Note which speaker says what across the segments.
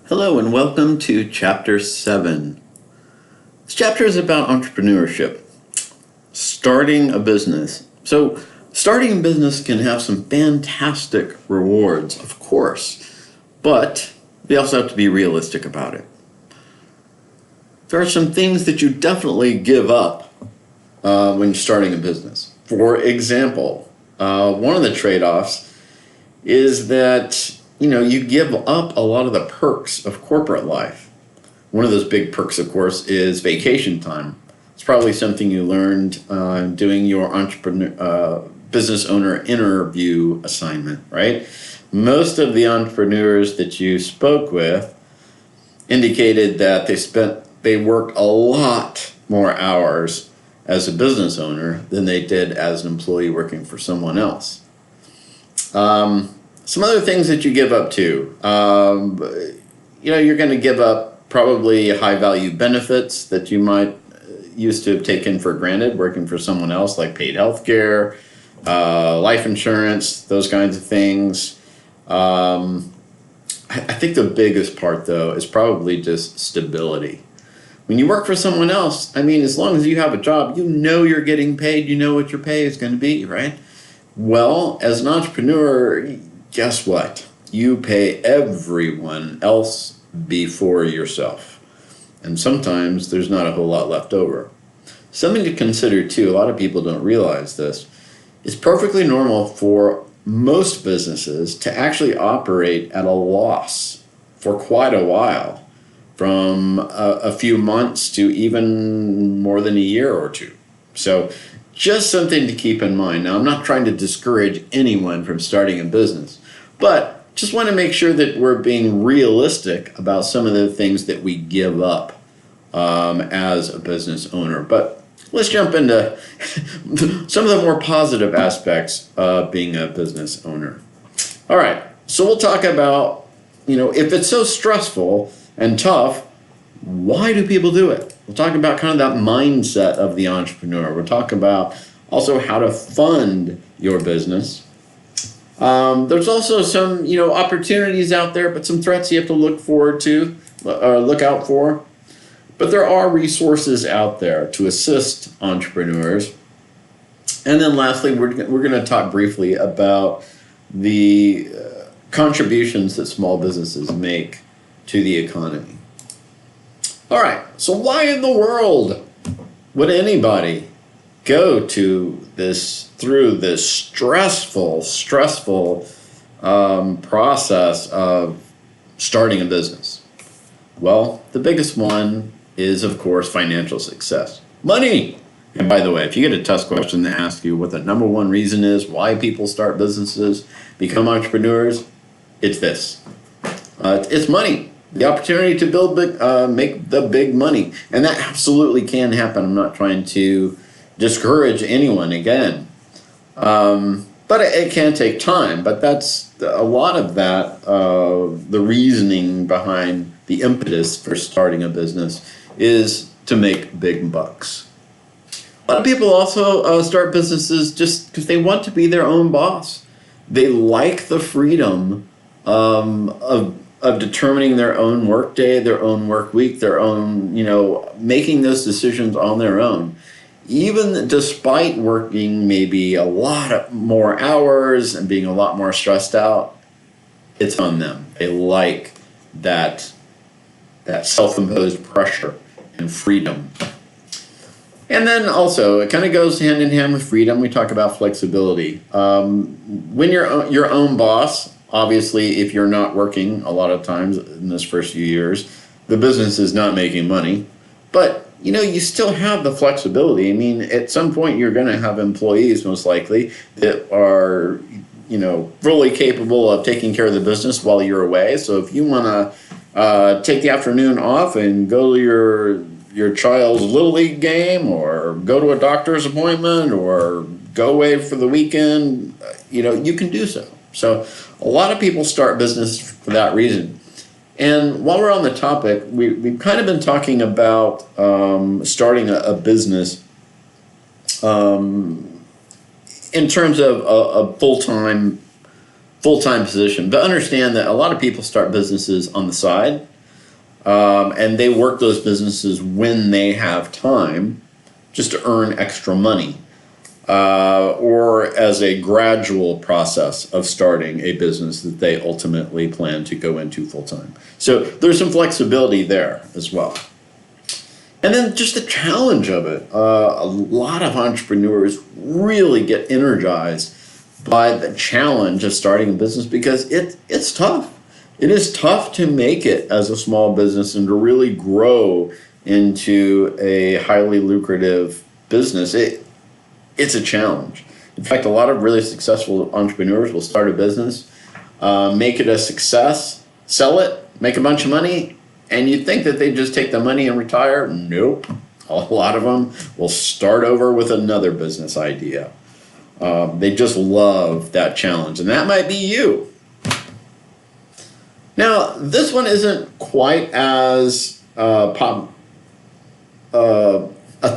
Speaker 1: Hello and welcome to Chapter 7. This chapter is about entrepreneurship, starting a business. So, starting a business can have some fantastic rewards, of course, but we also have to be realistic about it. There are some things that you definitely give up when you're starting a business. For example, one of the trade-offs is that you give up a lot of the perks of corporate life. One of those big perks, of course, is vacation time. It's probably something you learned doing your business owner interview assignment, right? Most of the entrepreneurs that you spoke with indicated that they worked a lot more hours as a business owner than they did as an employee working for someone else. Some other things that you give up too. You're going to give up probably high-value benefits that you might used to have taken for granted working for someone else, like paid health care, life insurance, those kinds of things. I think the biggest part, though, is probably just stability. When you work for someone else, as long as you have a job, you're getting paid, you know what your pay is going to be, right? Well, as an entrepreneur, guess what? You pay everyone else before yourself. And sometimes there's not a whole lot left over. Something to consider too, a lot of people don't realize this, it's perfectly normal for most businesses to actually operate at a loss for quite a while, from a few months to even more than a year or two. So just something to keep in mind. Now, I'm not trying to discourage anyone from starting a business, but just want to make sure that we're being realistic about some of the things that we give up as a business owner. But let's jump into some of the more positive aspects of being a business owner. All right, so we'll talk about, if it's so stressful and tough, why do people do it? We'll talk about kind of that mindset of the entrepreneur. We'll talk about also how to fund your business. There's also some, opportunities out there, but some threats you have to look out for. But there are resources out there to assist entrepreneurs. And then lastly, we're going to talk briefly about the contributions that small businesses make to the economy. All right, so why in the world would anybody go through this stressful process of starting a business? Well, the biggest one is, of course, financial success. Money! And by the way, if you get a test question that asks you what the number one reason is why people start businesses, become entrepreneurs, it's this. It's money. The opportunity to make the big money. And that absolutely can happen. I'm not trying to discourage anyone again. But it can take time. But that's a lot of that, the reasoning behind the impetus for starting a business is to make big bucks. A lot of people also start businesses just because they want to be their own boss. They like the freedom of determining their own work day, their own work week, their own, making those decisions on their own. Even despite working maybe a lot more hours and being a lot more stressed out, it's on them. They like that self-imposed pressure and freedom. And then also, it kind of goes hand in hand with freedom. We talk about flexibility. When you're your own boss, obviously, if you're not working a lot of times in those first few years, the business is not making money. But, you still have the flexibility. At some point, you're going to have employees, most likely, that are, fully capable of taking care of the business while you're away. So if you want to take the afternoon off and go to your child's Little League game, or go to a doctor's appointment, or go away for the weekend, you can do so. So a lot of people start business for that reason. And while we're on the topic, we've kind of been talking about starting a business in terms of a full-time position. But understand that a lot of people start businesses on the side. And they work those businesses when they have time just to earn extra money, or as a gradual process of starting a business that they ultimately plan to go into full time. So there's some flexibility there as well. And then just the challenge of it. A lot of entrepreneurs really get energized by the challenge of starting a business because it's tough. It is tough to make it as a small business and to really grow into a highly lucrative business. It's a challenge. In fact, a lot of really successful entrepreneurs will start a business, make it a success, sell it, make a bunch of money, and you'd think that they just take the money and retire. Nope. A lot of them will start over with another business idea. They just love that challenge, and that might be you. Now, this one isn't quite as a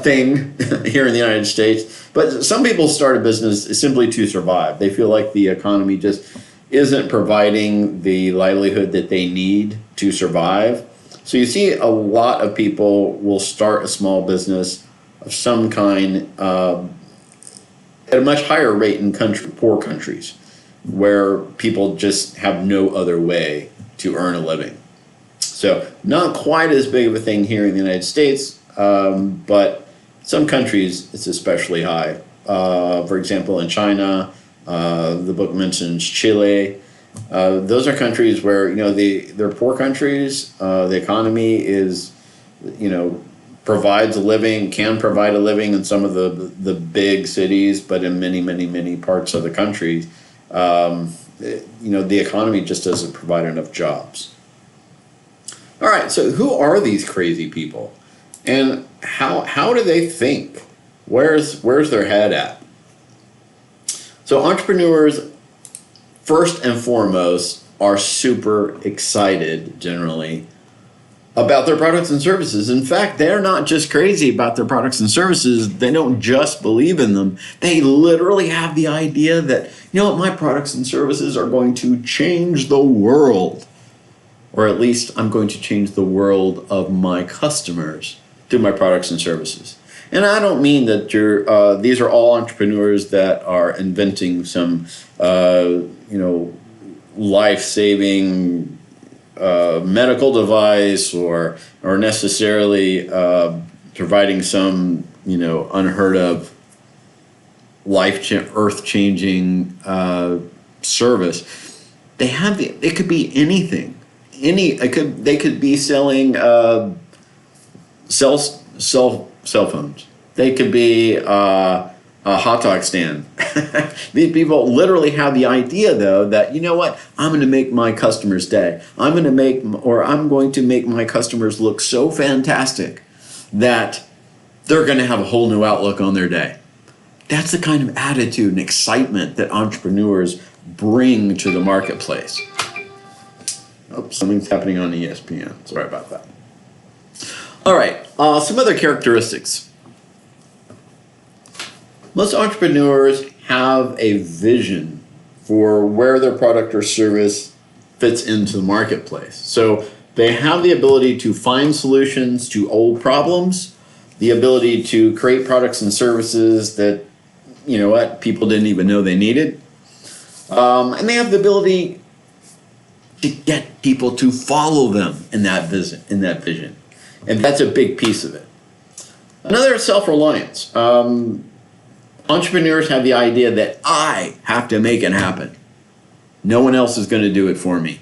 Speaker 1: thing here in the United States, but some people start a business simply to survive. They feel like the economy just isn't providing the livelihood that they need to survive. So you see a lot of people will start a small business of some kind at a much higher rate in poor countries where people just have no other way to earn a living. So not quite as big of a thing here in the United States, but some countries it's especially high. For example, in China, the book mentions Chile. Those are countries where they're poor countries. The economy is, provides a living, can provide a living in some of the big cities, but in many parts of the country, the economy just doesn't provide enough jobs. All right, so who are these crazy people, and how do they think? Where's their head at? So entrepreneurs, first and foremost, are super excited generally about their products and services. In fact, they're not just crazy about their products and services. They don't just believe in them. They literally have the idea that, my products and services are going to change the world. Or at least I'm going to change the world of my customers through my products and services. And I don't mean that these are all entrepreneurs that are inventing some, life-saving medical device or necessarily providing some, unheard of earth-changing service. It could be anything. They could be selling cell phones. They could be a hot dog stand. These people literally have the idea, though, that I'm going to make my customers' day. I'm going to make my customers look so fantastic that they're going to have a whole new outlook on their day. That's the kind of attitude and excitement that entrepreneurs bring to the marketplace. Oops, something's happening on ESPN. Sorry about that. All right, some other characteristics. Most entrepreneurs have a vision for where their product or service fits into the marketplace. So they have the ability to find solutions to old problems, the ability to create products and services that, people didn't even know they needed. And they have the ability to get people to follow them in that vision. And that's a big piece of it. Another is self-reliance. Entrepreneurs have the idea that I have to make it happen. No one else is going to do it for me.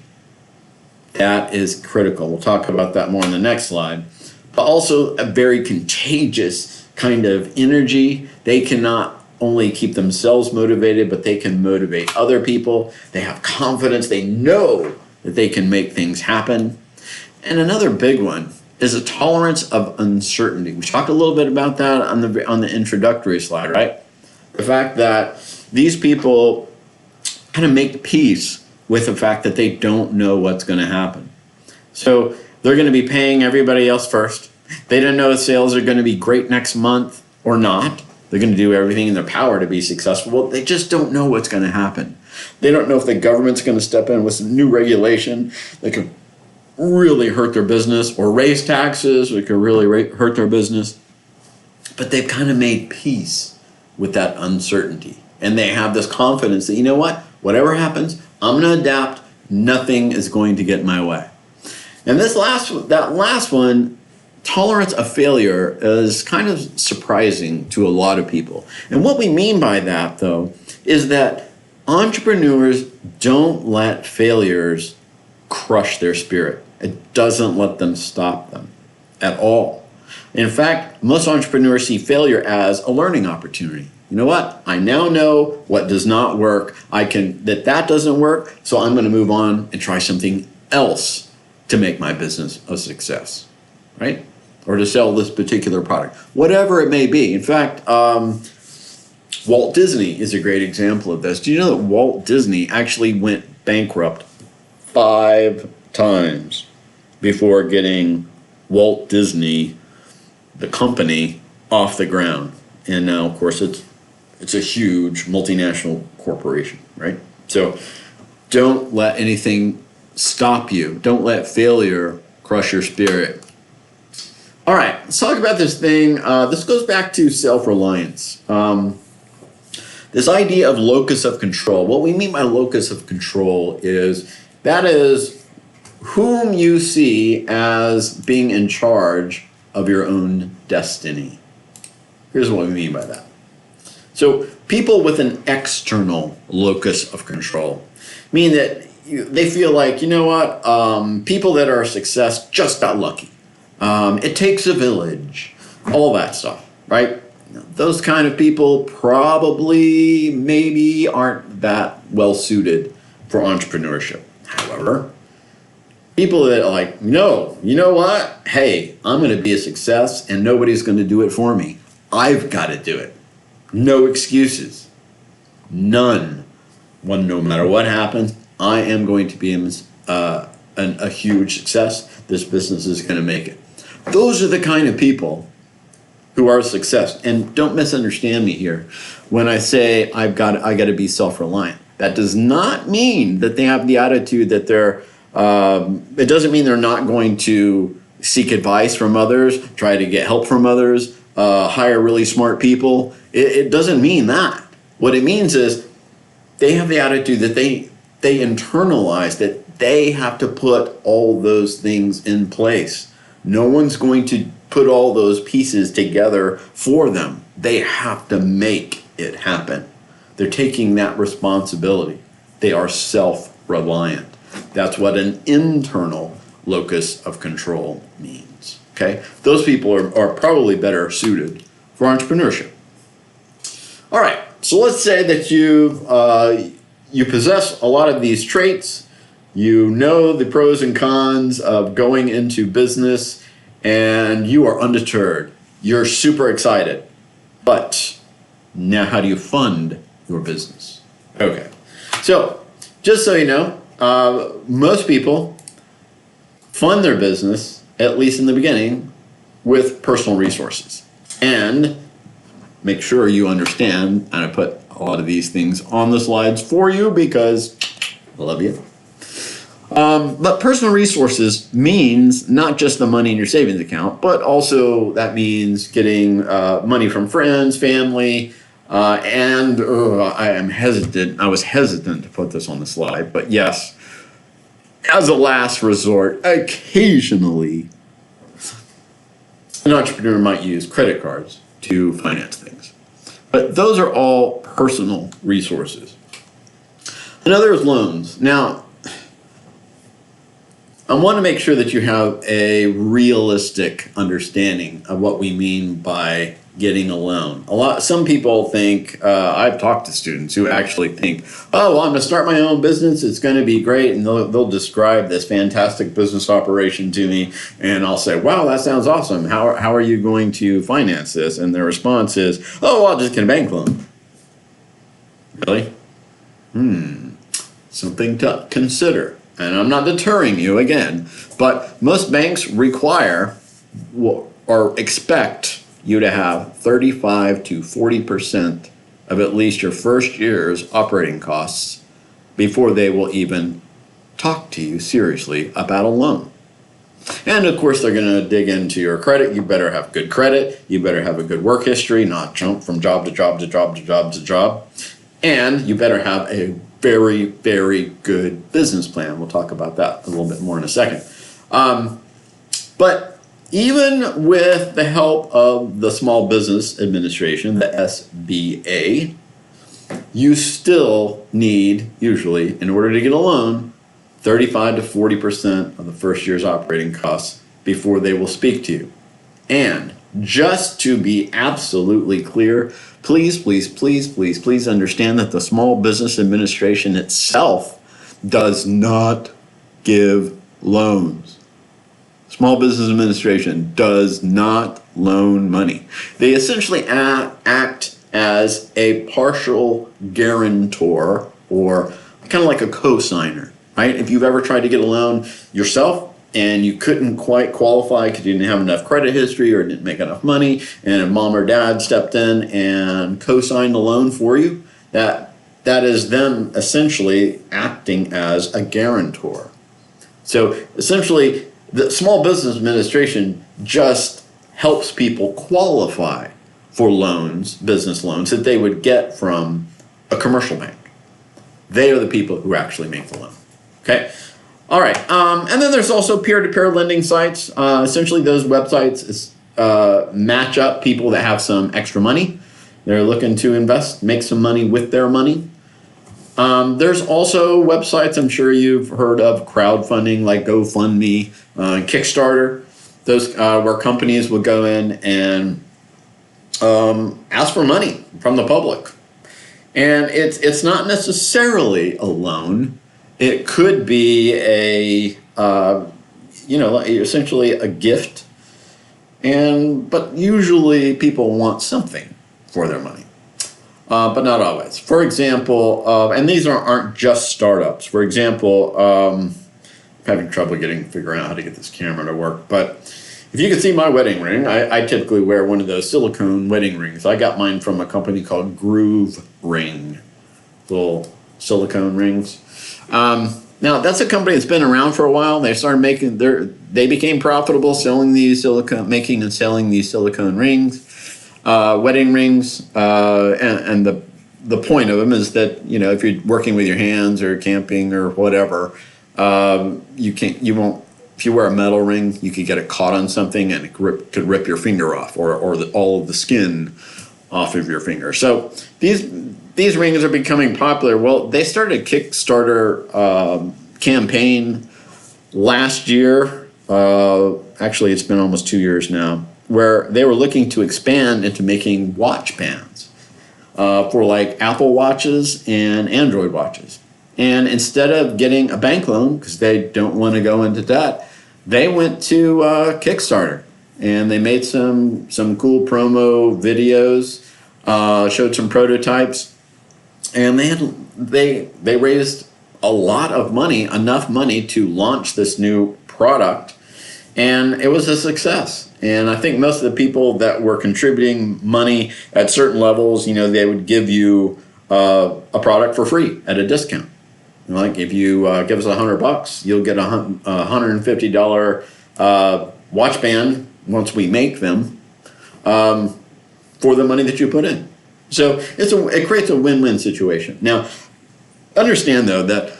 Speaker 1: That is critical. We'll talk about that more in the next slide. But also a very contagious kind of energy. They can not only keep themselves motivated, but they can motivate other people. They have confidence. They know that they can make things happen. And another big one is a tolerance of uncertainty. We talked a little bit about that on the introductory slide, right? The fact that these people kind of make peace with the fact that they don't know what's going to happen. So they're going to be paying everybody else first. They don't know if sales are going to be great next month or not. They're going to do everything in their power to be successful. Well, they just don't know what's going to happen. They don't know if the government's going to step in with some new regulation that could really hurt their business, or raise taxes, which could really hurt their business. But they've kind of made peace with that uncertainty. And they have this confidence that, you know what, whatever happens, I'm going to adapt. Nothing is going to get in my way. And that last one, tolerance of failure, is kind of surprising to a lot of people. And what we mean by that, though, is that entrepreneurs don't let failures crush their spirit. It doesn't let them stop them at all. In fact, most entrepreneurs see failure as a learning opportunity. You know what? I now know what does not work. That doesn't work, so I'm going to move on and try something else to make my business a success, right? Or to sell this particular product, whatever it may be. In fact, Walt Disney is a great example of this. Do you know that Walt Disney actually went bankrupt 5 times before getting Walt Disney, the company, off the ground? And now, of course, it's a huge multinational corporation, right? So don't let anything stop you. Don't let failure crush your spirit. All right, let's talk about this thing. This goes back to self-reliance. This idea of locus of control. What we mean by locus of control is whom you see as being in charge of your own destiny. Here's what we mean by that. So people with an external locus of control mean that they feel like, you know what, people that are a success just got lucky. It takes a village, all that stuff, right? Those kind of people probably maybe aren't that well suited for entrepreneurship. However, people that are like, no, you know what? Hey, I'm going to be a success and nobody's going to do it for me. I've got to do it. No excuses. None. No matter what happens, I am going to be a huge success. This business is going to make it. Those are the kind of people who are a success. And don't misunderstand me here when I say I got to be self-reliant. That does not mean that they have the attitude that it doesn't mean they're not going to seek advice from others, try to get help from others, hire really smart people. It doesn't mean that. What it means is they have the attitude that they internalize that they have to put all those things in place. No one's going to put all those pieces together for them. They have to make it happen. They're taking that responsibility. They are self-reliant. That's what an internal locus of control means. Okay? Those people are probably better suited for entrepreneurship. All right. So let's say that you possess a lot of these traits. You know the pros and cons of going into business, and you are undeterred. You're super excited. But now how do you fund your business? Okay. So just so you know, most people fund their business, at least in the beginning, with personal resources. And make sure you understand, and I put a lot of these things on the slides for you because I love you. But personal resources means not just the money in your savings account, but also that means getting money from friends, family, and I was hesitant to put this on the slide, but yes, as a last resort, occasionally an entrepreneur might use credit cards to finance things. But those are all personal resources. Another is loans. Now, I want to make sure that you have a realistic understanding of what we mean by getting a loan. Some people think, I've talked to students who actually think, oh, well, I'm going to start my own business. It's going to be great. And they'll describe this fantastic business operation to me. And I'll say, wow, that sounds awesome. How are you going to finance this? And their response is, oh, well, I'll just get a bank loan. Really? Something to consider. And I'm not deterring you again, but most banks require or expect you to have 35 to 40% of at least your first year's operating costs before they will even talk to you seriously about a loan. And of course, they're going to dig into your credit. You better have good credit. You better have a good work history, not jump from job to job to job to job to job. And you better have a very, very good business plan. We'll talk about that a little bit more in a second. But even with the help of the Small Business Administration, the SBA, you still need, usually, in order to get a loan, 35 to 40% of the first year's operating costs before they will speak to you. And just to be absolutely clear, please understand that the Small Business Administration itself does not give loans. Small Business Administration does not loan money. They essentially act as a partial guarantor, or kind of like a co-signer, right? If you've ever tried to get a loan yourself and you couldn't quite qualify because you didn't have enough credit history or didn't make enough money, and mom or dad stepped in and co-signed the loan for you, that is them essentially acting as a guarantor. So essentially, the Small Business Administration just helps people qualify for loans, business loans, that they would get from a commercial bank. They are the people who actually make the loan. Okay? All right. And then there's also peer-to-peer lending sites. Essentially, those websites match up people that have some extra money. They're looking to invest, make some money with their money. There's also websites I'm sure you've heard of, crowdfunding, like GoFundMe, Kickstarter. Those where companies will go in and ask for money from the public. And it's not necessarily a loan. It could be essentially a gift. But usually people want something for their money. But not always. For example, and these aren't just startups. For example, I'm having trouble figuring out how to get this camera to work. But if you can see my wedding ring, I typically wear one of those silicone wedding rings. I got mine from a company called Groove Ring, little silicone rings. Now that's a company that's been around for a while. They started they became profitable making and selling these silicone rings, wedding rings, and the point of them is that if you're working with your hands or camping or whatever, you won't. If you wear a metal ring, you could get it caught on something and it could rip your finger off, or all of the skin off of your finger. So these rings are becoming popular. Well, they started a Kickstarter campaign last year. Actually, it's been almost 2 years now, where they were looking to expand into making watch bands for like Apple Watches and Android watches. And instead of getting a bank loan, because they don't want to go into debt, they went to Kickstarter and they made some cool promo videos, showed some prototypes, and they raised a lot of money, enough money to launch this new product, and it was a success. And I think most of the people that were contributing money at certain levels, they would give you a product for free at a discount. Like if you give us $100, you'll get a $150 watch band once we make them for the money that you put in. So it creates a win-win situation. Now, understand though that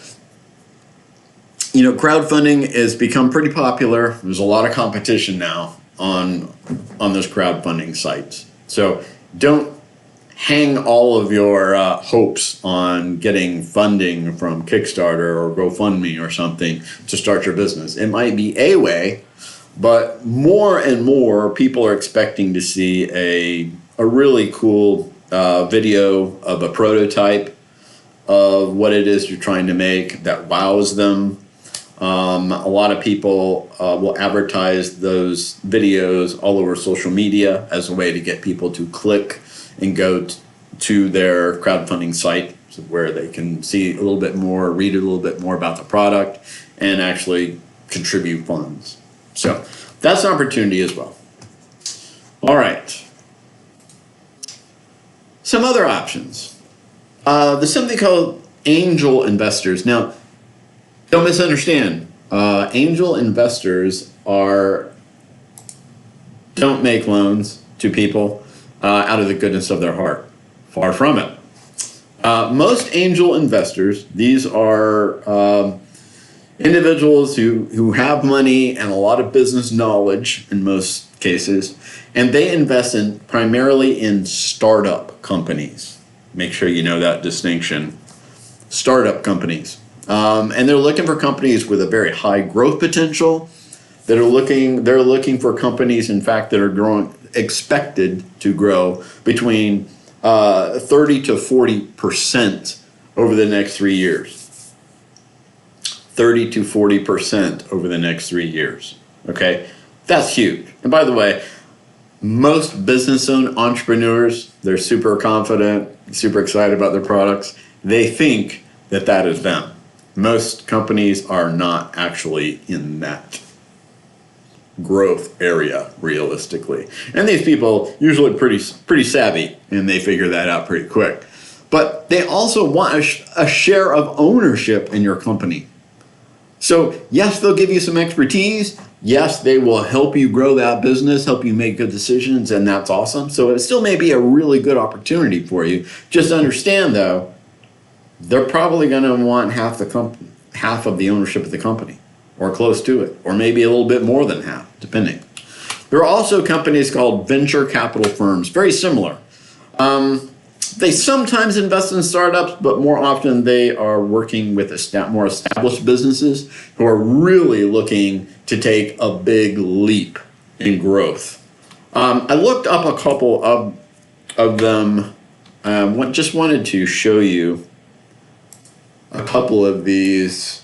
Speaker 1: crowdfunding has become pretty popular. There's a lot of competition now on those crowdfunding sites. So don't hang all of your hopes on getting funding from Kickstarter or GoFundMe or something to start your business. It might be a way, but more and more people are expecting to see a really cool video of a prototype of what it is you're trying to make that wows them. A lot of people will advertise those videos all over social media as a way to get people to click and go to their crowdfunding site where they can see a little bit more, read a little bit more about the product, and actually contribute funds. So that's an opportunity as well. All right. Some other options. There's something called angel investors. Now, don't misunderstand. Angel investors don't make loans to people out of the goodness of their heart. Far from it. Most angel investors, these are individuals who have money and a lot of business knowledge in most cases, and they invest primarily in startup companies. Make sure you know that distinction. Startup companies. And they're looking for companies with a very high growth potential. They're looking for companies, in fact, that are expected to grow between 30 to 40% over the next 3 years. 30 to 40% over the next 3 years. Okay, that's huge. And by the way, most business entrepreneurs, they're super confident, super excited about their products. They think that is them. Most companies are not actually in that growth area realistically. And these people usually pretty savvy, and they figure that out pretty quick. But they also want a share of ownership in your company. So yes, they'll give you some expertise. Yes, they will help you grow that business, help you make good decisions, and that's awesome. So it still may be a really good opportunity for you. Just understand though, they're probably going to want half of the ownership of the company, or close to it, or maybe a little bit more than half, depending. There are also companies called venture capital firms, very similar. They sometimes invest in startups, but more often they are working with more established businesses who are really looking to take a big leap in growth. I looked up a couple of them. Just wanted to show you a couple of these,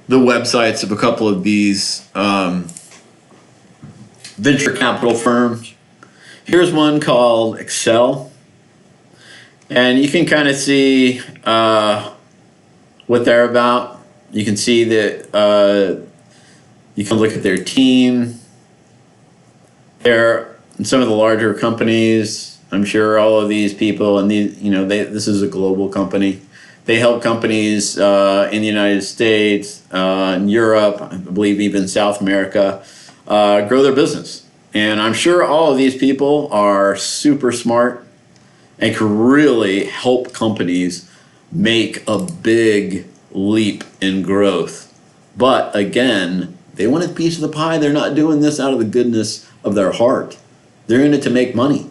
Speaker 1: the websites of a couple of these venture capital firms. Here's one called Excel, and you can kind of see what they're about. You can see that you can look at their team. They're in some of the larger companies. I'm sure all of these people, and this is a global company. They help companies in the United States, in Europe, I believe even South America, grow their business. And I'm sure all of these people are super smart and can really help companies make a big leap in growth. But again, they want a piece of the pie. They're not doing this out of the goodness of their heart. They're in it to make money.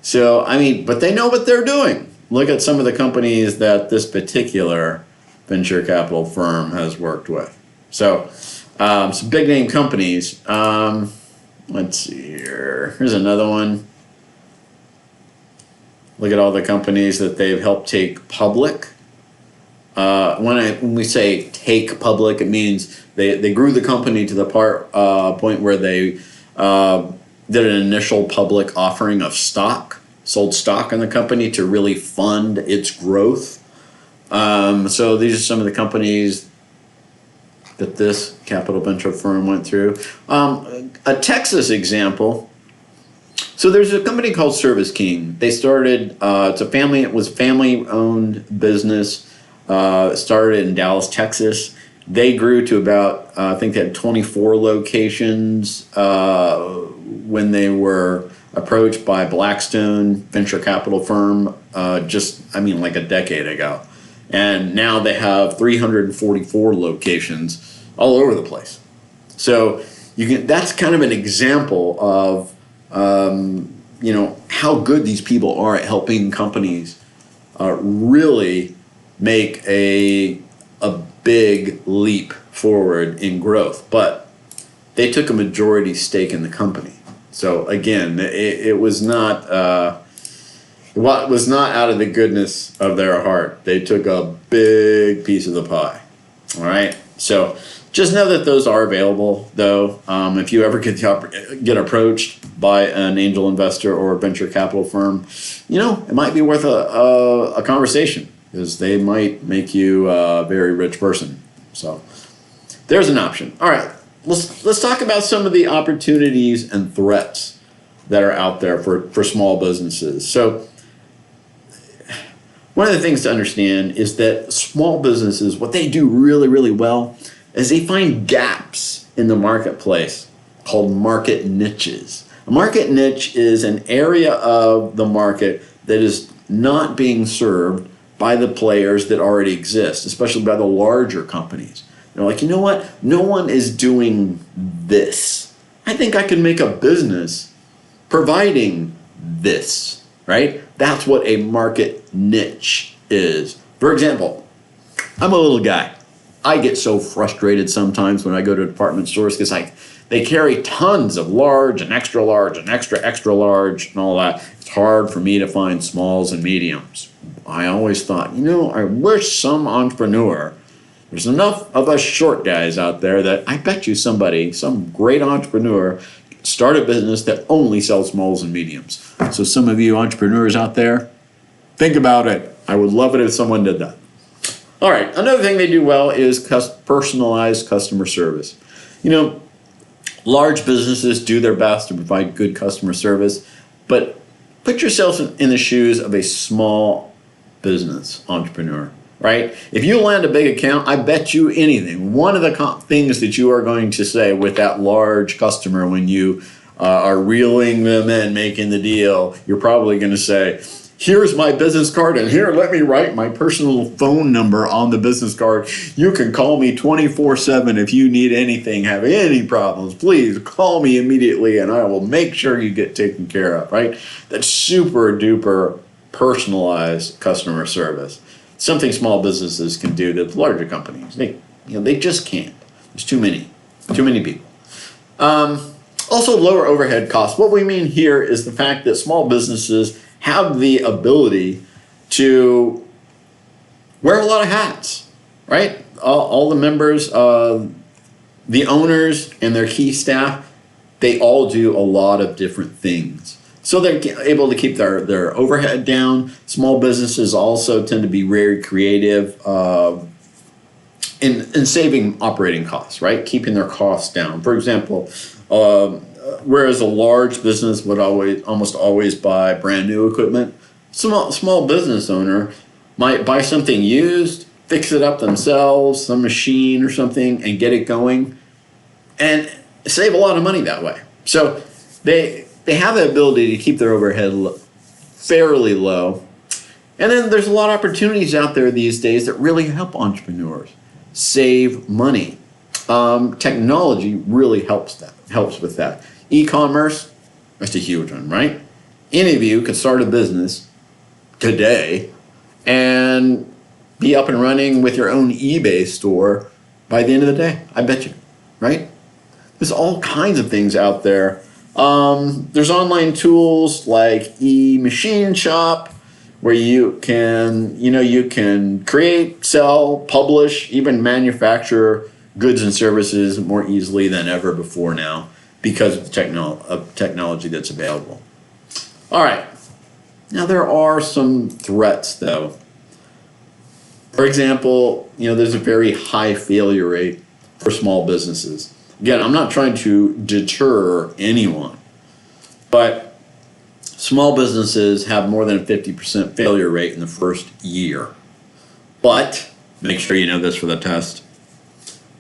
Speaker 1: So, but they know what they're doing. Look at some of the companies that this particular venture capital firm has worked with. So, some big name companies. Let's see here. Here's another one. Look at all the companies that they've helped take public. When we say take public, it means they grew the company to the point where they did an initial public offering of stock, sold stock in the company to really fund its growth. So these are some of the companies that this capital venture firm went through. A Texas example. So there's a company called Service King. They started, it was family-owned business. Started in Dallas, Texas. They grew to about, I think they had 24 locations when they were approached by Blackstone venture capital firm like a decade ago. And now they have 344 locations all over the place. So that's kind of an example of how good these people are at helping companies really make a big leap forward in growth. But they took a majority stake in the company. So again, it was not what was not out of the goodness of their heart. They took a big piece of the pie. All right. So just know that those are available, though. If you ever get approached by an angel investor or a venture capital firm, it might be worth a conversation, because they might make you a very rich person. So there's an option. All right. Let's talk about some of the opportunities and threats that are out there for small businesses. So one of the things to understand is that small businesses, what they do really, really well is they find gaps in the marketplace called market niches. A market niche is an area of the market that is not being served by the players that already exist, especially by the larger companies. They're like, you know what? No one is doing this. I think I can make a business providing this, right? That's what a market niche is. For example, I'm a little guy. I get so frustrated sometimes when I go to department stores because they carry tons of large and extra large and extra large and all that. It's hard for me to find smalls and mediums. I always thought, I wish some entrepreneur, there's enough of us short guys out there that I bet you some great entrepreneur, start a business that only sells smalls and mediums. So some of you entrepreneurs out there, think about it. I would love it if someone did that. All right, another thing they do well is personalized customer service. Large businesses do their best to provide good customer service, but put yourself in the shoes of a small business entrepreneur, right? If you land a big account, I bet you anything. One of the things that you are going to say with that large customer when you are reeling them in, making the deal, you're probably going to say, here's my business card, and here, let me write my personal phone number on the business card. You can call me 24/7 if you need anything, have any problems. Please call me immediately, and I will make sure you get taken care of, right? That's super duper personalized customer service. Something small businesses can do that larger companies, they just can't. There's too many people. Also, lower overhead costs. What we mean here is the fact that small businesses have the ability to wear a lot of hats, right? All the members, the owners and their key staff, they all do a lot of different things. So they're able to keep their overhead down. Small businesses also tend to be very creative in saving operating costs, right? Keeping their costs down. For example, whereas a large business would almost always buy brand new equipment, small business owner might buy something used, fix it up themselves, some machine or something, and get it going, and save a lot of money that way. So they have the ability to keep their overhead fairly low. And then there's a lot of opportunities out there these days that really help entrepreneurs save money. Technology really helps with that. E-commerce, that's a huge one, right? Any of you could start a business today and be up and running with your own eBay store by the end of the day. I bet you, right? There's all kinds of things out there. There's online tools like e-machine shop where you can create, sell, publish, even manufacture goods and services more easily than ever before now because of the technology that's available. All right. Now there are some threats though. For example, there's a very high failure rate for small businesses. Again, I'm not trying to deter anyone, but small businesses have more than a 50% failure rate in the first year. But make sure you know this for the test.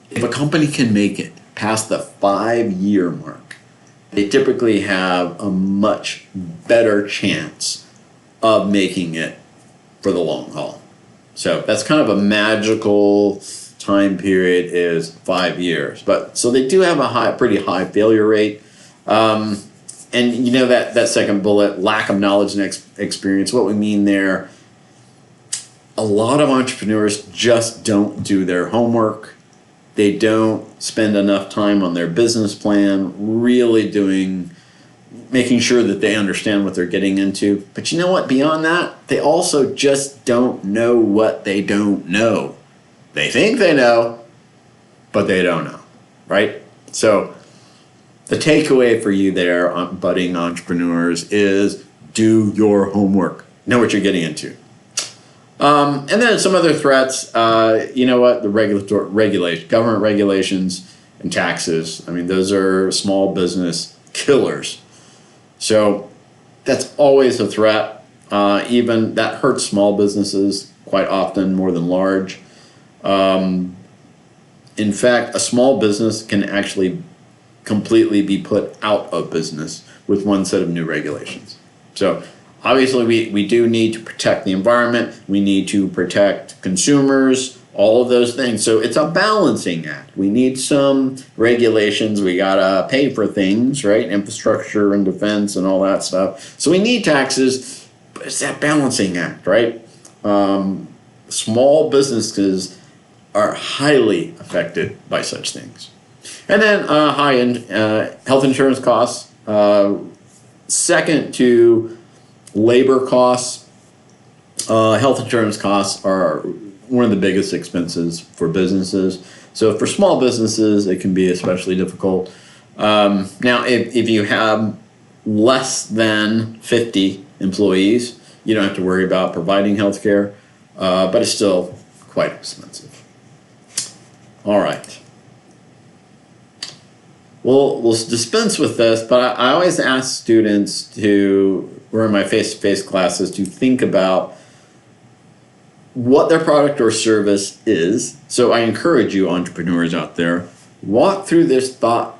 Speaker 1: If a company can make it past the 5-year mark, they typically have a much better chance of making it for the long haul. So that's kind of a magical time period is 5 years. But so they do have a pretty high failure rate. And that second bullet, lack of knowledge and experience, what we mean there, a lot of entrepreneurs just don't do their homework. They don't spend enough time on their business plan, really making sure that they understand what they're getting into. But you know what? Beyond that, they also just don't know what they don't know. They think they know, but they don't know, right? So the takeaway for you there, budding entrepreneurs, is do your homework. Know what you're getting into. And then some other threats, the government regulations and taxes. I mean, those are small business killers. So that's always a threat. Even that hurts small businesses quite often more than large. In fact, a small business can actually completely be put out of business with one set of new regulations. So obviously we do need to protect the environment, we need to protect consumers, all of those things. So it's a balancing act. We need some regulations, we gotta pay for things, right? Infrastructure and defense and all that stuff. So we need taxes, but it's that balancing act, right? Small businesses are highly affected by such things. And then high-end health insurance costs. Second to labor costs, health insurance costs are one of the biggest expenses for businesses. So for small businesses, it can be especially difficult. Now, if you have less than 50 employees, you don't have to worry about providing health care, but it's still quite expensive. All right. We'll dispense with this, but I always ask students who are in my face-to-face classes to think about what their product or service is. So I encourage you entrepreneurs out there, walk through this thought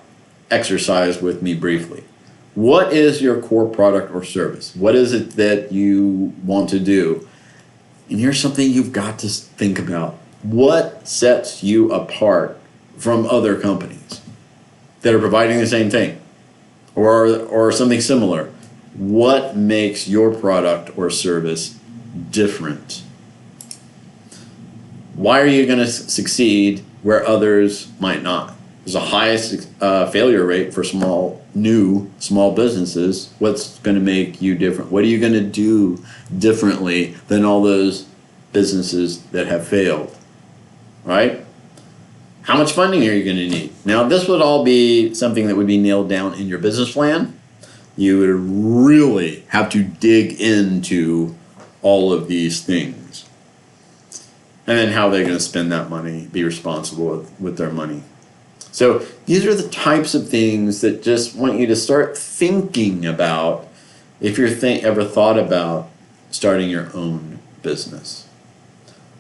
Speaker 1: exercise with me briefly. What is your core product or service? What is it that you want to do? And here's something you've got to think about. What sets you apart from other companies that are providing the same thing or something similar? What makes your product or service different? Why are you going to succeed where others might not? There's the highest failure rate for small businesses. What's going to make you different? What are you going to do differently than all those businesses that have failed? Right? How much funding are you going to need? Now, this would all be something that would be nailed down in your business plan. You would really have to dig into all of these things. And then how they're going to spend that money, be responsible with their money. So these are the types of things that just want you to start thinking about if you're ever thought about starting your own business.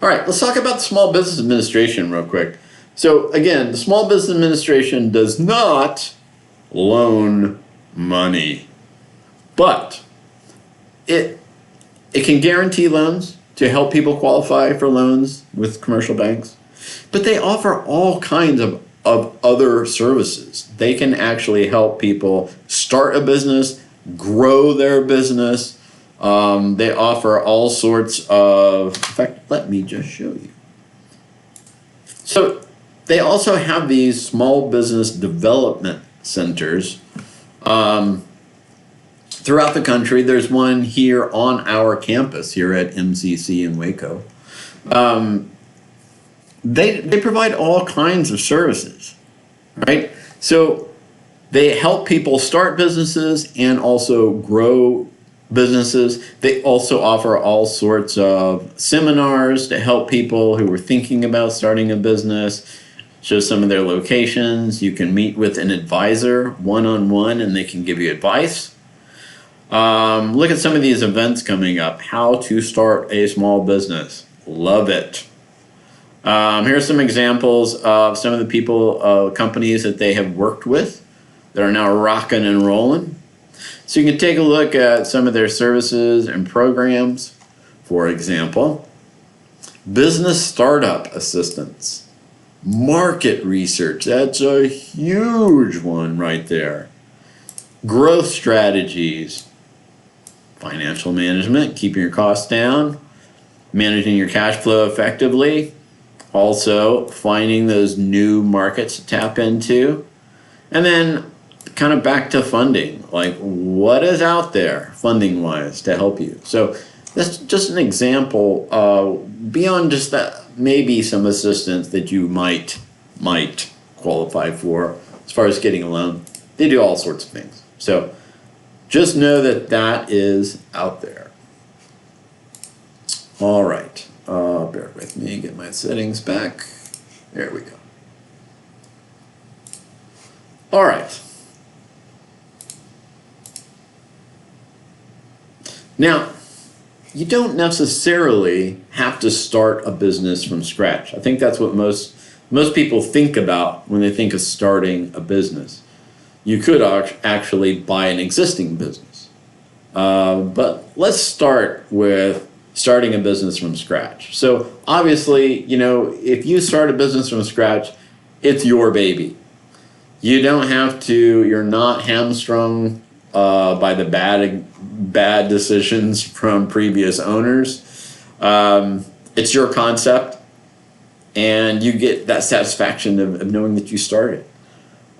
Speaker 1: All right, let's talk about the Small Business Administration real quick. So again, the Small Business Administration does not loan money, but it can guarantee loans to help people qualify for loans with commercial banks. But they offer all kinds of other services. They can actually help people start a business, grow their business. They offer all sorts of, in fact, let me just show you. So they also have these small business development centers throughout the country. There's one here on our campus here at MCC in Waco. They provide all kinds of services, right? So they help people start businesses and also grow businesses. They also offer all sorts of seminars to help people who are thinking about starting a business, show some of their locations. You can meet with an advisor one-on-one and they can give you advice. Look at some of these events coming up. How to start a small business. Love it. Here's some examples of some of the people, companies that they have worked with that are now rocking and rolling. So you can take a look at some of their services and programs. For example, business startup assistance, market research. That's a huge one right there. Growth strategies, financial management, keeping your costs down, managing your cash flow effectively, also finding those new markets to tap into, and then kind of back to funding, like what is out there funding wise to help you. So that's just an example beyond just that, maybe some assistance that you might qualify for as far as getting a loan. They do all sorts of things. So just know that that is out there. All right. Bear with me, get my settings back. There we go. All right. Now, you don't necessarily have to start a business from scratch. I think that's what most people think about when they think of starting a business. You could actually buy an existing business. But let's start with starting a business from scratch. So obviously, if you start a business from scratch, it's your baby. You don't have to, you're not hamstrung by the bad decisions from previous owners. It's your concept, and you get that satisfaction of knowing that you started.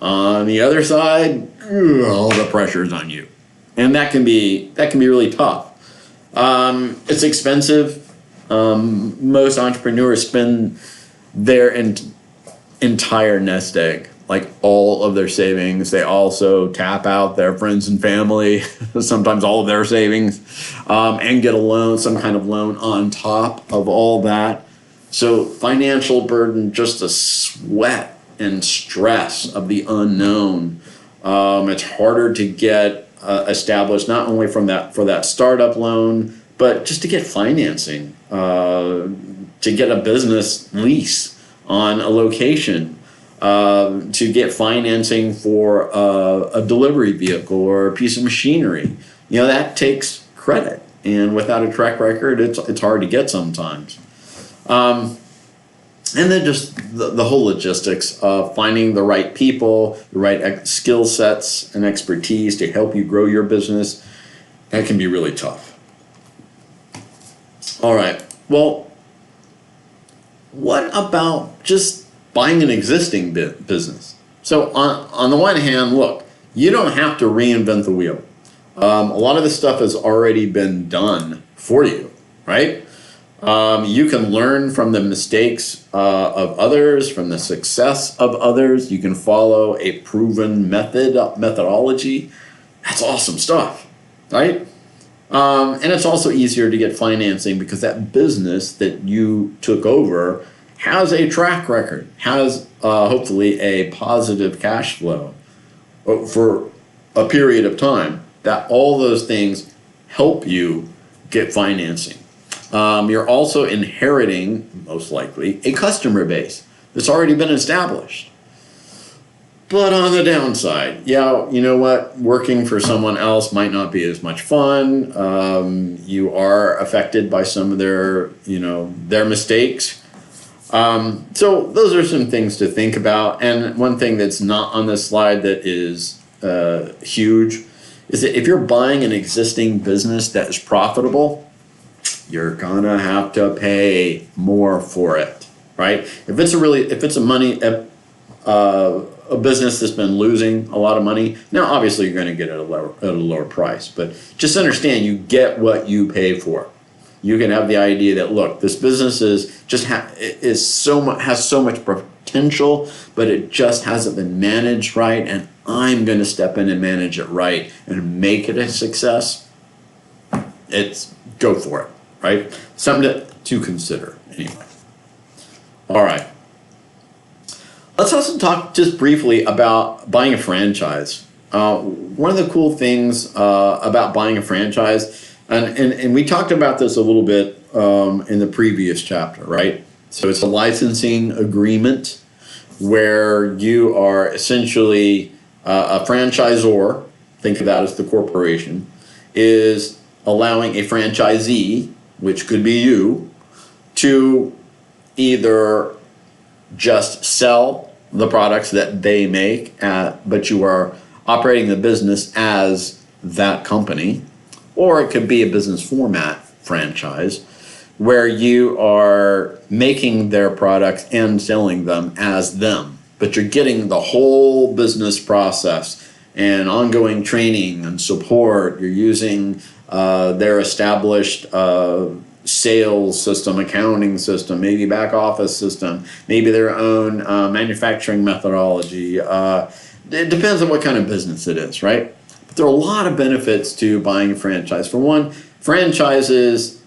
Speaker 1: On the other side, all the pressure's on you, and that can be really tough. It's expensive. Most entrepreneurs spend their entire nest egg, like all of their savings. They also tap out their friends and family, sometimes all of their savings, and get a loan, some kind of loan on top of all that. So financial burden, just the sweat and stress of the unknown. It's harder to get established, not only for that startup loan, but just to get financing, to get a business lease on a location, to get financing for a delivery vehicle or a piece of machinery. That takes credit, and without a track record, it's hard to get sometimes. And then just the whole logistics of finding the right people, the right skill sets and expertise to help you grow your business, that can be really tough. All right, well, what about just buying an existing business? So on the one hand, look, you don't have to reinvent the wheel. A lot of this stuff has already been done for you, right? You can learn from the mistakes of others, from the success of others. You can follow a proven methodology. That's awesome stuff, right? And it's also easier to get financing because that business that you took over has a track record, has hopefully a positive cash flow for a period of time. That all those things help you get financing. You're also inheriting, most likely, a customer base that's already been established. But on the downside, you know what? Working for someone else might not be as much fun. You are affected by some of their mistakes. So those are some things to think about. And one thing that's not on this slide that is huge is that if you're buying an existing business that is profitable, you're gonna have to pay more for it, right? If it's a business that's been losing a lot of money, now obviously you're gonna get it at a lower price, but just understand you get what you pay for. You can have the idea that, look, this business has so much potential, but it just hasn't been managed right, and I'm gonna step in and manage it right and make it a success. Go for it. Right? Something to consider, anyway. All right. Let's also talk just briefly about buying a franchise. One of the cool things about buying a franchise, and we talked about this a little bit in the previous chapter, right? So it's a licensing agreement where you are essentially a franchisor, think of that as the corporation, is allowing a franchisee, which could be you, to either just sell the products that they make, but you are operating the business as that company, or it could be a business format franchise where you are making their products and selling them as them, but you're getting the whole business process and ongoing training and support. You're using their established sales system, accounting system, maybe back office system, maybe their own manufacturing methodology. It depends on what kind of business it is, right? But there are a lot of benefits to buying a franchise. For one, franchises,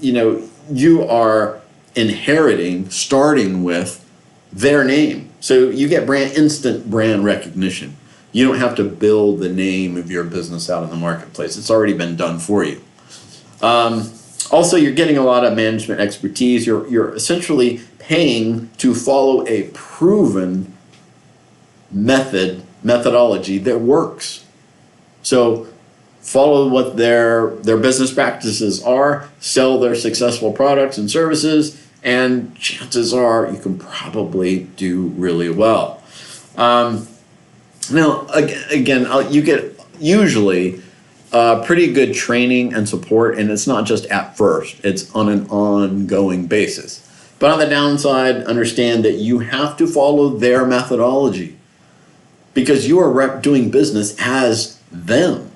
Speaker 1: you are starting with their name. So you get instant brand recognition. You don't have to build the name of your business out in the marketplace. It's already been done for you. Also, you're getting a lot of management expertise. You're essentially paying to follow a proven methodology that works. So follow what their business practices are, sell their successful products and services, and chances are you can probably do really well. Now, again, you get usually pretty good training and support, and it's not just at first, it's on an ongoing basis. But on the downside, understand that you have to follow their methodology because you are doing business as them.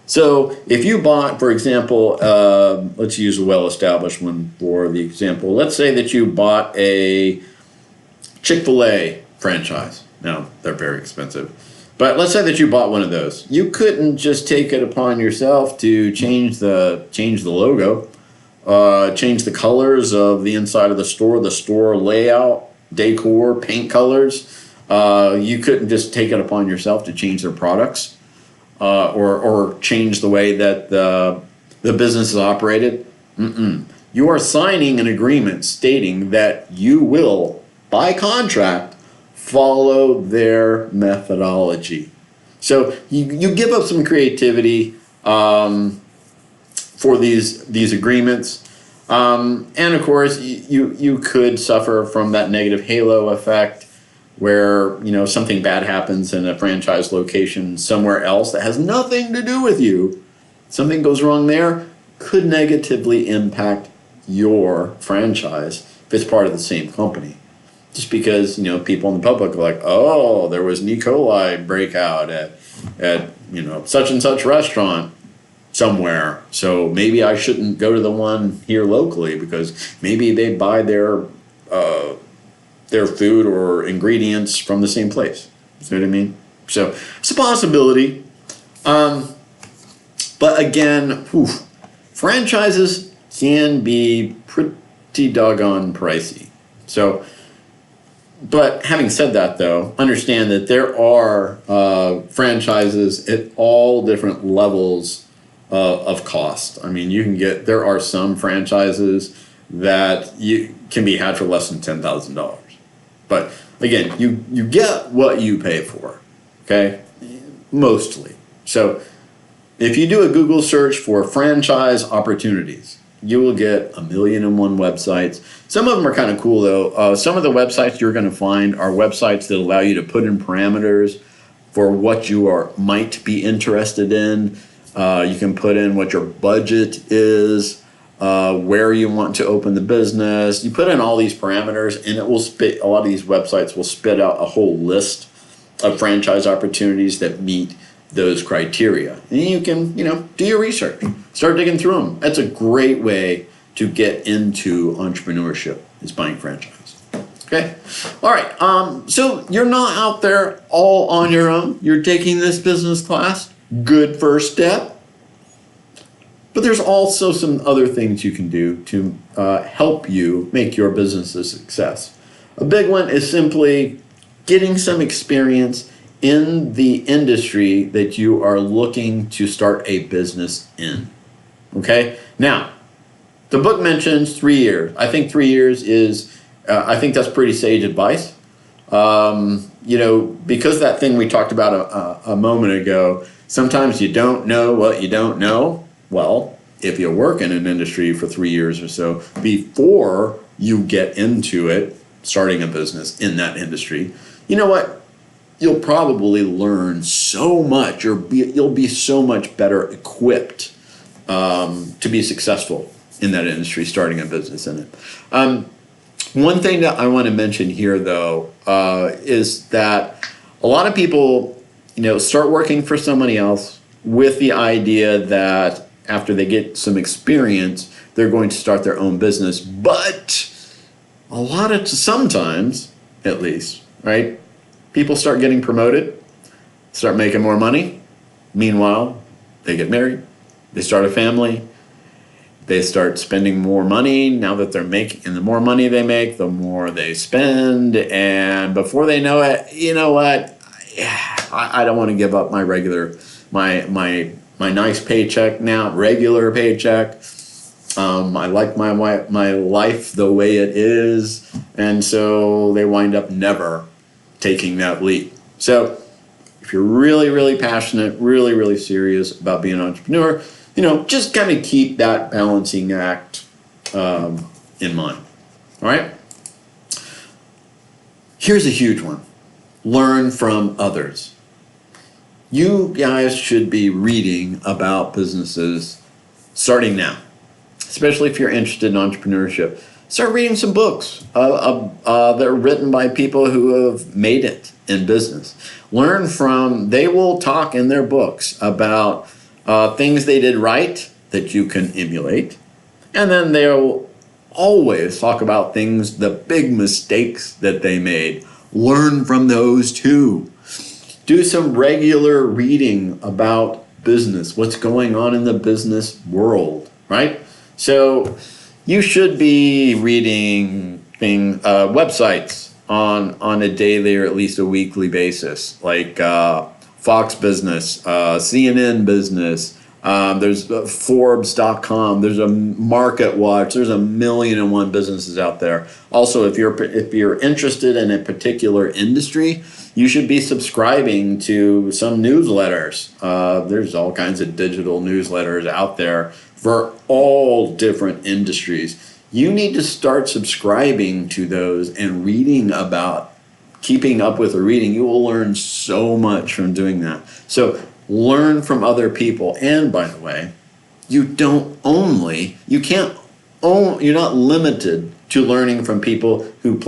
Speaker 1: So if you bought, for example, let's use a well-established one for the example. Let's say that you bought a Chick-fil-A franchise. Now, they're very expensive. But let's say that you bought one of those. You couldn't just take it upon yourself to change the logo, change the colors of the inside of the store layout, decor, paint colors. You couldn't just take it upon yourself to change their products or change the way that the business is operated. You are signing an agreement stating that you will, by contract, follow their methodology. So you give up some creativity for these agreements. And of course, you could suffer from that negative halo effect where something bad happens in a franchise location somewhere else that has nothing to do with you. Something goes wrong there, could negatively impact your franchise if it's part of the same company. Just because people in the public are like, oh, there was an E. coli breakout at such and such restaurant somewhere, so maybe I shouldn't go to the one here locally because maybe they buy their food or ingredients from the same place. You know what I mean? So it's a possibility. But again, franchises can be pretty doggone pricey. So. But having said that, though, understand that there are franchises at all different levels of cost. I mean, there are some franchises that you can be had for less than $10,000. But again, you get what you pay for, okay? Mostly. So if you do a Google search for franchise opportunities, you will get 1,000,001 websites. Some of them are kind of cool, though. Some of the websites you're going to find are websites that allow you to put in parameters for what you might be interested in. You can put in what your budget is, where you want to open the business. You put in all these parameters, and it will a lot of these websites will spit out a whole list of franchise opportunities that meet those criteria. And you can, do your research. Start digging through them. That's a great way to get into entrepreneurship, is buying franchise. Okay? All right. So you're not out there all on your own. You're taking this business class. Good first step. But there's also some other things you can do to help you make your business a success. A big one is simply getting some experience in the industry that you are looking to start a business in. Okay? Now, the book mentions 3 years. I think 3 years I think that's pretty sage advice. Because that thing we talked about a moment ago, sometimes you don't know what you don't know. Well, if you work in an industry for 3 years or so before you get into it, starting a business in that industry, you know what? You'll probably learn so much. You'll be so much better equipped to be successful in that industry, starting a business in it. One thing that I want to mention here, though, is that a lot of people, start working for somebody else with the idea that after they get some experience, they're going to start their own business. But sometimes, at least, right? People start getting promoted, start making more money. Meanwhile, they get married, they start a family, they start spending more money. Now that they're making, and the more money they make, the more they spend. And before they know it, you know what? I don't want to give up my nice paycheck now, regular paycheck. I like my life the way it is, and so they wind up never taking that leap. So if you're really, really passionate, really, really serious about being an entrepreneur, just kind of keep that balancing act in mind. All right? Here's a huge one. Learn from others. You guys should be reading about businesses starting now, especially if you're interested in entrepreneurship. Start reading some books that are written by people who have made it in business. They will talk in their books about things they did right that you can emulate. And then they'll always talk about the big mistakes that they made. Learn from those too. Do some regular reading about business, what's going on in the business world, right? So you should be reading websites on a daily or at least a weekly basis, like Fox Business, CNN Business. There's Forbes.com. There's a Market Watch. There's 1,000,001 businesses out there. Also, if you're interested in a particular industry, you should be subscribing to some newsletters. There's all kinds of digital newsletters out there for all different industries. You need to start subscribing to those and keeping up with the reading. You will learn so much from doing that. So learn from other people. And by the way, you're not limited to learning from people who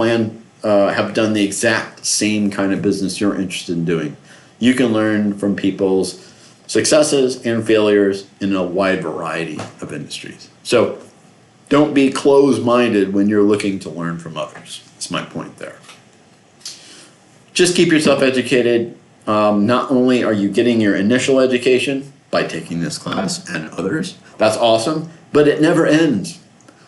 Speaker 1: have done the exact same kind of business you're interested in doing. You can learn from people's successes and failures in a wide variety of industries. So don't be closed-minded when you're looking to learn from others. That's my point there. Just keep yourself educated. Not only are you getting your initial education by taking this class and others, that's awesome, but it never ends.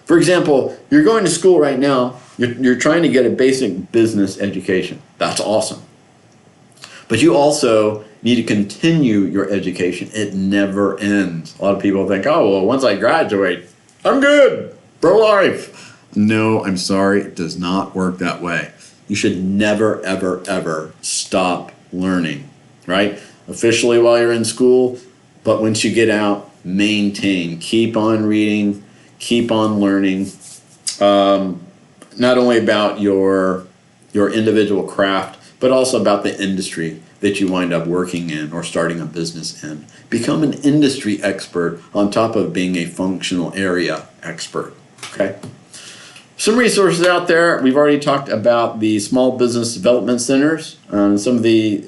Speaker 1: For example, you're going to school right now, you're trying to get a basic business education. That's awesome. But you also need to continue your education. It never ends. A lot of people think, oh, well, once I graduate, I'm good for life. No, I'm sorry, it does not work that way. You should never, ever, ever stop learning, right? Officially while you're in school, but once you get out, maintain. Keep on reading, keep on learning, not only about your individual craft, but also about the industry that you wind up working in or starting a business in. Become an industry expert on top of being a functional area expert, okay? Some resources out there. We've already talked about the small business development centers, some of the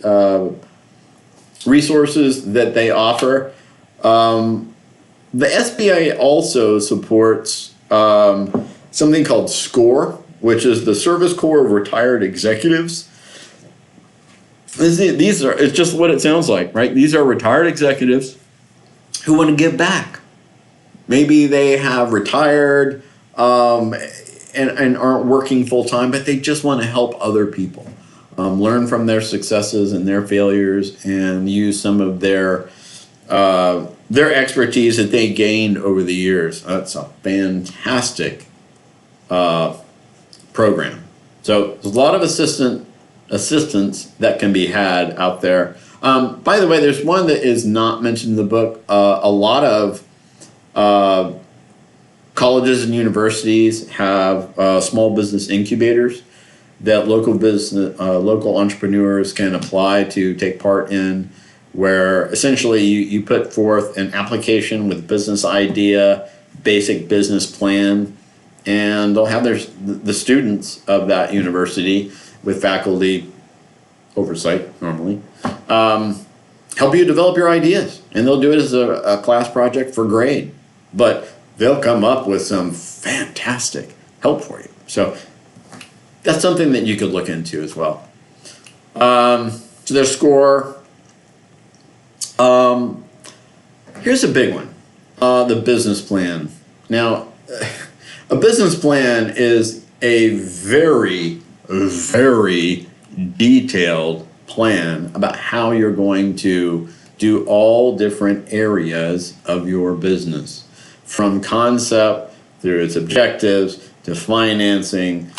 Speaker 1: resources that they offer. The SBA also supports something called SCORE, which is the Service Corps of Retired Executives. It's just what it sounds like, right? These are retired executives who want to give back. Maybe they have retired and aren't working full time, but they just want to help other people. Learn from their successes and their failures and use some of their expertise that they gained over the years. That's a fantastic program. So there's a lot of assistance that can be had out there. By the way, there's one that is not mentioned in the book. A lot of colleges and universities have small business incubators that local entrepreneurs can apply to take part in, where essentially you put forth an application with business idea, basic business plan, and they'll have the students of that university with faculty oversight normally help you develop your ideas, and they'll do it as a class project for grade, but they'll come up with some fantastic help for you. So that's something that you could look into as well. So their SCORE. Here's a big one, the business plan. Now, a business plan is a very, very detailed plan about how you're going to do all different areas of your business. from concept through its objectives to financing,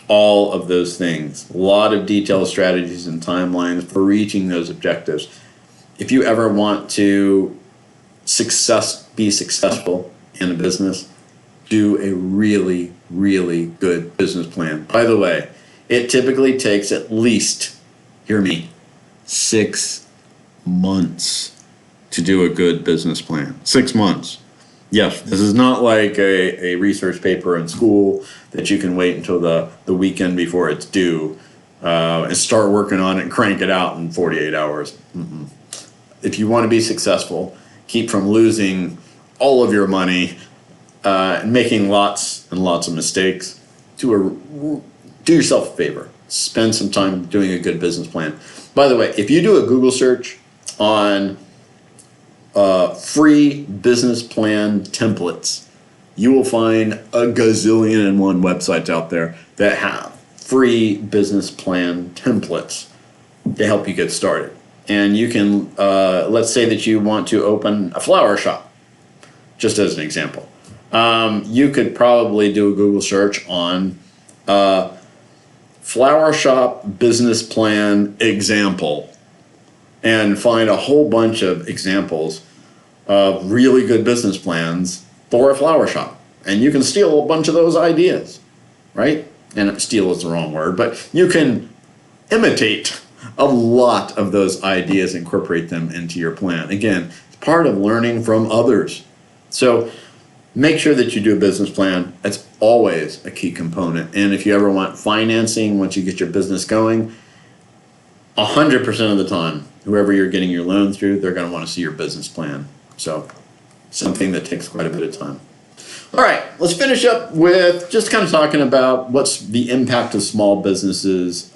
Speaker 1: all of those things. A lot of detailed strategies and timelines for reaching those objectives. If you ever want to be successful in a business, do a really, really good business plan. By the way, it typically takes at least, hear me, 6 months to do a good business plan. 6 months. Yes, this is not like a research paper in school that you can wait until the weekend before it's due and start working on it and crank it out in 48 hours. Mm-mm. If you want to be successful, keep from losing all of your money and making lots and lots of mistakes, do yourself a favor. Spend some time doing a good business plan. By the way, if you do a Google search on free business plan templates, you will find a gazillion and one websites out there that have free business plan templates to help you get started. And you can, let's say that you want to open a flower shop, just as an example. You could probably do a Google search on flower shop business plan example and find a whole bunch of examples of really good business plans for a flower shop. And you can steal a bunch of those ideas, right? And steal is the wrong word, but you can imitate a lot of those ideas, incorporate them into your plan. Again, it's part of learning from others. So make sure that you do a business plan. That's always a key component. And if you ever want financing, once you get your business going, 100% of the time, whoever you're getting your loan through, they're going to want to see your business plan. So something that takes quite a bit of time. All right, let's finish up with just kind of talking about what's the impact of small businesses,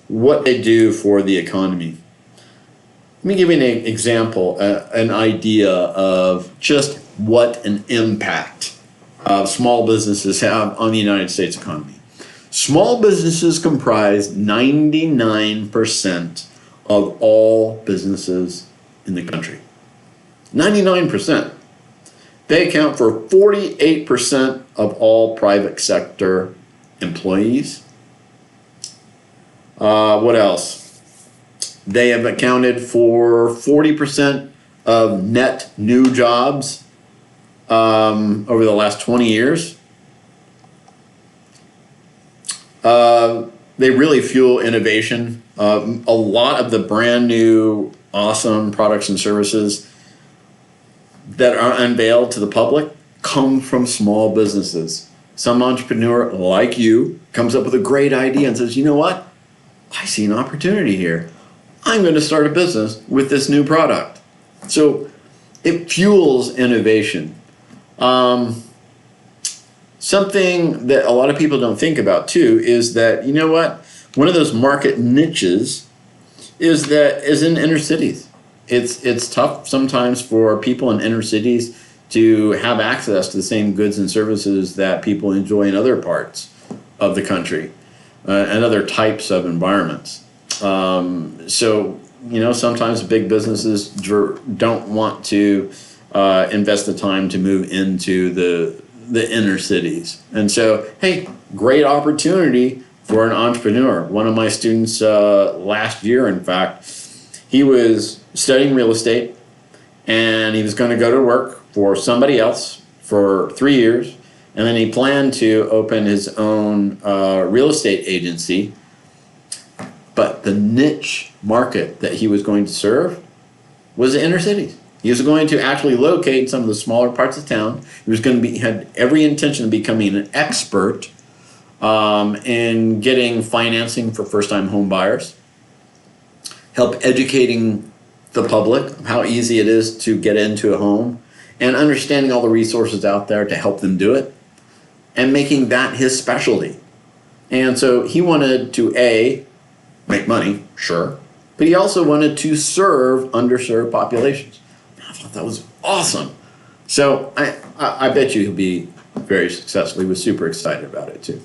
Speaker 1: what they do for the economy. Let me give you an example, an idea of just what an impact small businesses have on the United States economy. Small businesses comprise 99% of all businesses in the country. 99%. They account for 48% of all private sector employees. What else? They have accounted for 40% of net new jobs over the last 20 years. They really fuel innovation. A lot of the brand new, awesome products and services that are unveiled to the public come from small businesses. Some entrepreneur like you comes up with a great idea and says, you know what? I see an opportunity here. I'm going to start a business with this new product. So it fuels innovation. Something that a lot of people don't think about too is that, you know what? One of those market niches is in inner cities. It's tough sometimes for people in inner cities to have access to the same goods and services that people enjoy in other parts of the country and other types of environments. So, you know, sometimes big businesses don't want to invest the time to move into the inner cities. And so, hey, great opportunity for an entrepreneur. One of my students last year, in fact, he was studying real estate and he was going to go to work for somebody else for 3 years. And then he planned to open his own real estate agency. But the niche market that he was going to serve was the inner cities. He was going to actually locate in some of the smaller parts of town. He was going to had every intention of becoming an expert in getting financing for first-time home buyers, help educating the public of how easy it is to get into a home, and understanding all the resources out there to help them do it, and making that his specialty. And so he wanted to, A, make money, sure, but he also wanted to serve underserved populations. I thought that was awesome. So I bet you he'll be very successful. He was super excited about it too.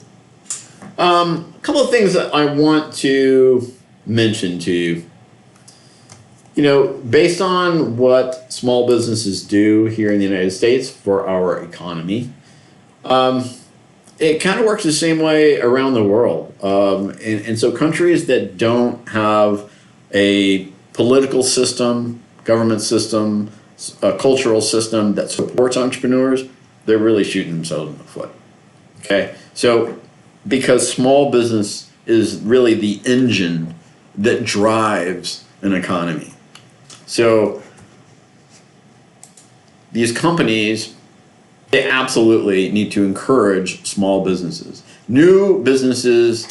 Speaker 1: A couple of things that I want to mention to you. Based on what small businesses do here in the United States for our economy, it kind of works the same way around the world. And so countries that don't have a political system, government system, a cultural system that supports entrepreneurs, they're really shooting themselves in the foot. Okay? So, because small business is really the engine that drives an economy. So, these companies, they absolutely need to encourage small businesses. New businesses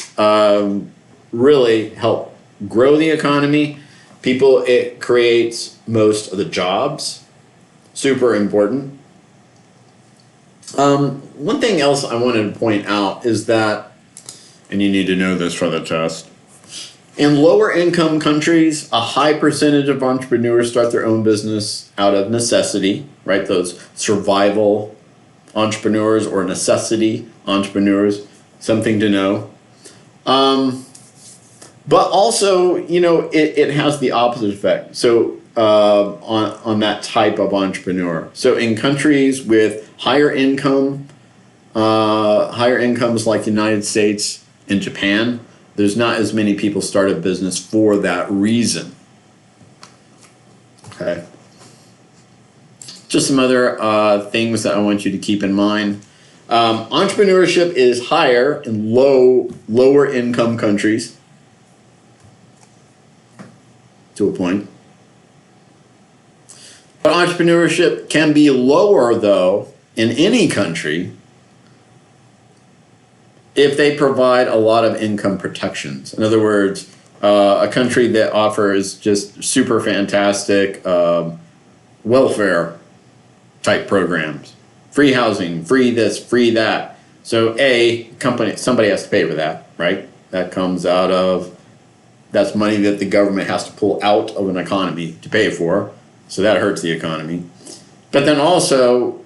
Speaker 1: really help grow the economy. It creates most of the jobs. Super important. One thing else I wanted to point out is that, and you need to know this for the test, in lower income countries, a high percentage of entrepreneurs start their own business out of necessity, right? Those survival entrepreneurs or necessity entrepreneurs, something to know. But also, it has the opposite effect. So on that type of entrepreneur. So in countries with higher incomes like the United States and Japan, there's not as many people start a business for that reason. Okay. Just some other things that I want you to keep in mind. Entrepreneurship is higher in lower income countries, to a point. But entrepreneurship can be lower, though, in any country if they provide a lot of income protections. In other words, a country that offers just super fantastic welfare type programs, free housing, free this, free that. So somebody has to pay for that, right? That's money that the government has to pull out of an economy to pay for. So that hurts the economy. But then also,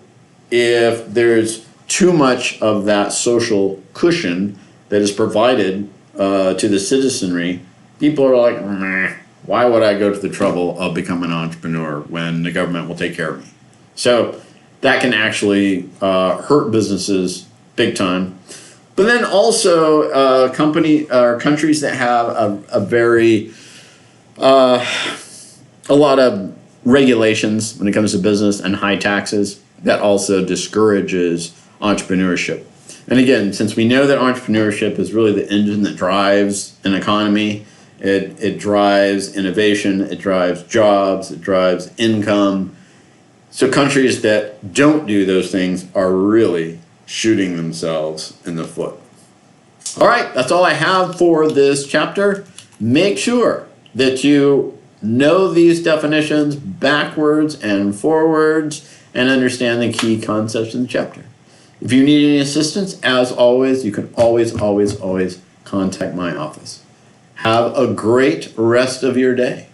Speaker 1: if there's too much of that social cushion that is provided to the citizenry, people are like, why would I go to the trouble of becoming an entrepreneur when the government will take care of me? So that can actually hurt businesses big time. But then also countries that have a lot of regulations when it comes to business and high taxes, that also discourages entrepreneurship. And again, since we know that entrepreneurship is really the engine that drives an economy, it drives innovation, it drives jobs, it drives income. So countries that don't do those things are really shooting themselves in the foot. All right, that's all I have for this chapter. Make sure that you know these definitions backwards and forwards and understand the key concepts in the chapter. If you need any assistance, as always, you can always contact my office. Have a great rest of your day.